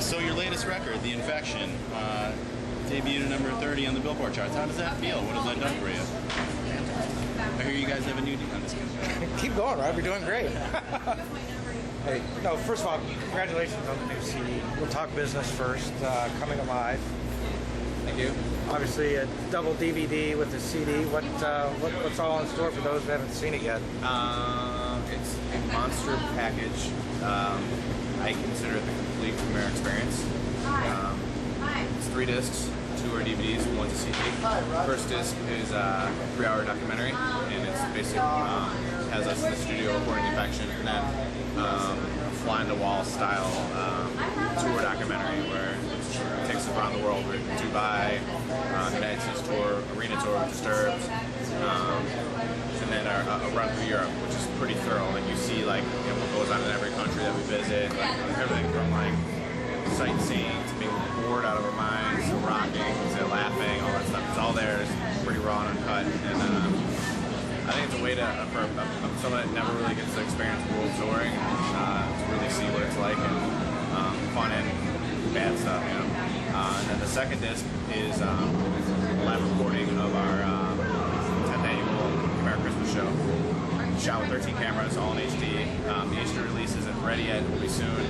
So your latest record, The Infection, debuted at number 30 on the Billboard charts. How does that feel? What has that done for you? I hear you guys have a new deal on this. Keep going, Rob. You're doing great. Hey, no, first of all, congratulations on the new CD. We'll talk business first. Coming alive. Thank you. Obviously, a double DVD with the CD. What's all in store for those who haven't seen it yet? It's a monster package. I consider it the complete Chimaira experience. It's 3 discs, 2 are DVDs, 1's a CD. First disc is a 3-hour documentary, and it's basically has us in the studio recording The Infection, and then fly on the wall style tour documentary where it takes us around the world. We're in Dubai, United States tour, arena tour with Disturbed, and then a run through Europe, which is pretty thorough. Like you see, like what goes on in every country that we visit, like everything from like sightseeing to being bored out of our minds, to rocking, to laughing, all that stuff. It's all there. It's pretty raw and uncut, and I think it's a way to for someone that never really gets to experience world touring to really see what it's like, and fun and bad stuff, you know. And then the second disc is a live recording of our 10th annual Chimaira Christmas show. Shot with 13 cameras, all in HD. The HD release isn't ready yet; it will be soon.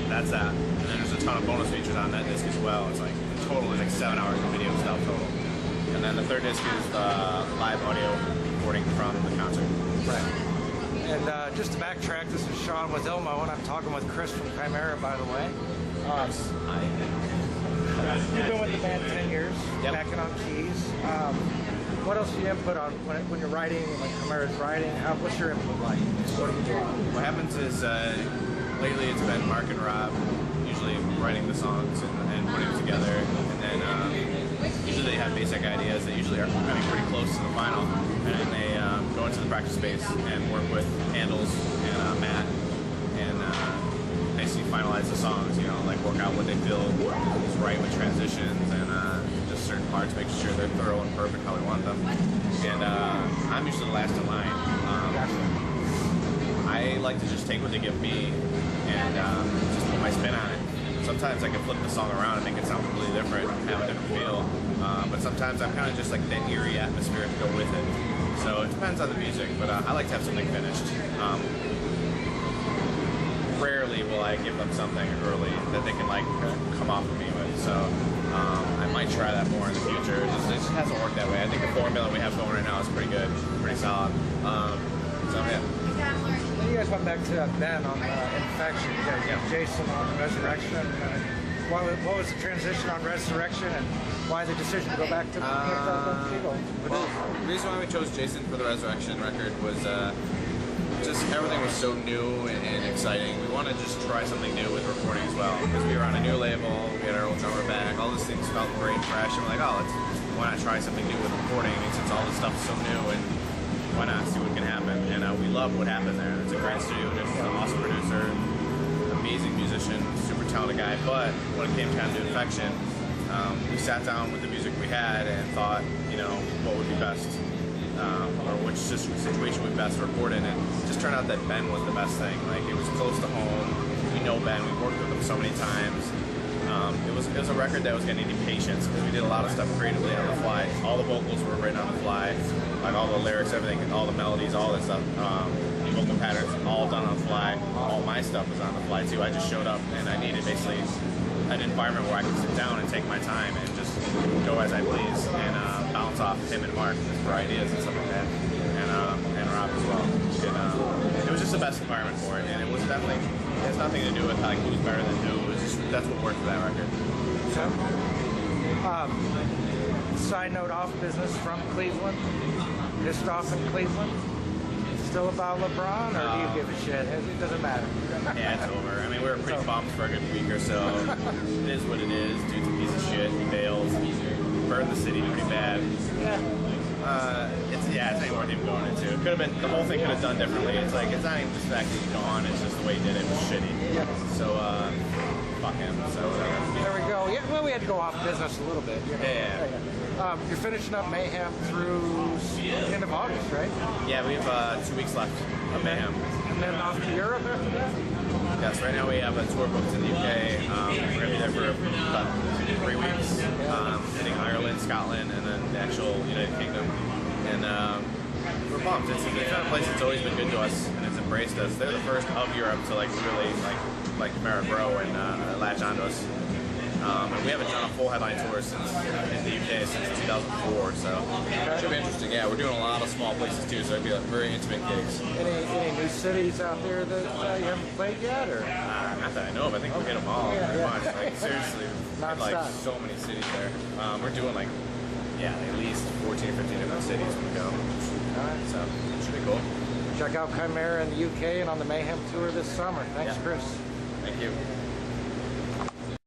That's that. And then there's a ton of bonus features on that disc as well. It's like in total, it's like 7 hours of video stuff total. And then the third disc is live audio recording from the concert. Right. And just to backtrack, this is Sean with Ilmo, and I'm talking with Chris from Chimaira, by the way. You've been with the band 10 years, Yep. backing on keys. What else do you input on when you're writing, like Chimaira's writing? What's your input like? What do you do? What happens is lately it's been Mark and Rob usually writing the songs and putting them together, and then usually they have basic ideas that usually are coming pretty close to the final, and then they go into the practice space and work with Handles and Matt and basically finalize the songs, you know, like work out what they feel is right with transitions and just certain parts, making sure they're thorough and perfect how we want them. And I'm usually the last in line. I like to just take what they give me and just put my spin on it. Sometimes I can flip the song around and make it sound completely different, have a different feel. But sometimes I'm kind of just like that eerie atmosphere to go with it. So it depends on the music, but I like to have something finished. Rarely will I give them something early that they can like come off of me with. So I might try that more in the future. It just hasn't worked that way. I think the formula we have going right now is pretty good, pretty solid. So yeah. You guys went back to Ben on Infection. You guys got Jason on Resurrection. What was the transition on Resurrection, and why the decision to go back to Well, the reason why we chose Jason for the Resurrection record was just everything was so new and exciting. We wanted to just try something new with recording as well, because we were on a new label, we had our old drummer back, all these things felt great and fresh, and we're like, oh, why not try something new with recording? I mean, since all this stuff is so new, and why not see what can happen? And we love what happened there. It's a great studio, just an awesome producer, amazing musician, super talented guy. But when it came time to Infection, we sat down with the music we had and thought, you know, what would be best, or which situation would be best to record in. And it just turned out that Ben was the best thing. Like, it was close to home. We know Ben. We worked with him so many times. It was a record that was going to need patience, because we did a lot of stuff creatively on the fly. All the vocals were written on the fly, like all the lyrics, everything, all the melodies, all that stuff. The vocal patterns, all done on the fly. All my stuff was on the fly too. I just showed up, and I needed basically an environment where I could sit down and take my time and just go as I please and bounce off him and Mark for ideas and stuff like that, and Rob as well. And it was just the best environment for it, and it was definitely. It has nothing to do with like who's better than who. It was just that's what worked for that record. So, side note, off business from Cleveland. Pissed off in Cleveland. Still about LeBron, or do you give a shit? It doesn't matter. Yeah, it's over. I mean, we were pretty bummed for a good week or so. It is what it is. Dude's a piece of shit. He bails. Burned the city pretty bad. It's ain't worth even going into. It could have been, the whole thing could have done differently. It's like, it's not even just the fact that he's gone, it's just the way he did it was shitty. Yeah. So, fuck him. So, there we go. Yeah, well, we had to go off business a little bit. You know? Yeah. You're finishing up Mayhem through the end of August, right? Yeah, we have 2 weeks left of Mayhem. And then off to Europe after that? Yes, right now we have a tour booked in the UK. We're going to be there for about 3 weeks, hitting Ireland, Scotland, and then the actual United Kingdom. And we're pumped. It's kind of place that's always been good to us, and it's embraced us. They're the first of Europe to really like Chimaira grow and latch onto us. And we haven't done a full headline tour in the UK since 2004, so it should be interesting. Yeah, we're doing a lot of small places too, so it'd be like very intimate gigs. Any new cities out there that you haven't played yet, or? Not that I know of. I think we hit them all pretty much. Like seriously, like so many cities there. We're doing like at least 14 or 15 different cities when we go. Alright. So it should be cool. Check out Chimaira in the UK and on the Mayhem tour this summer. Thanks, Chris. Thank you.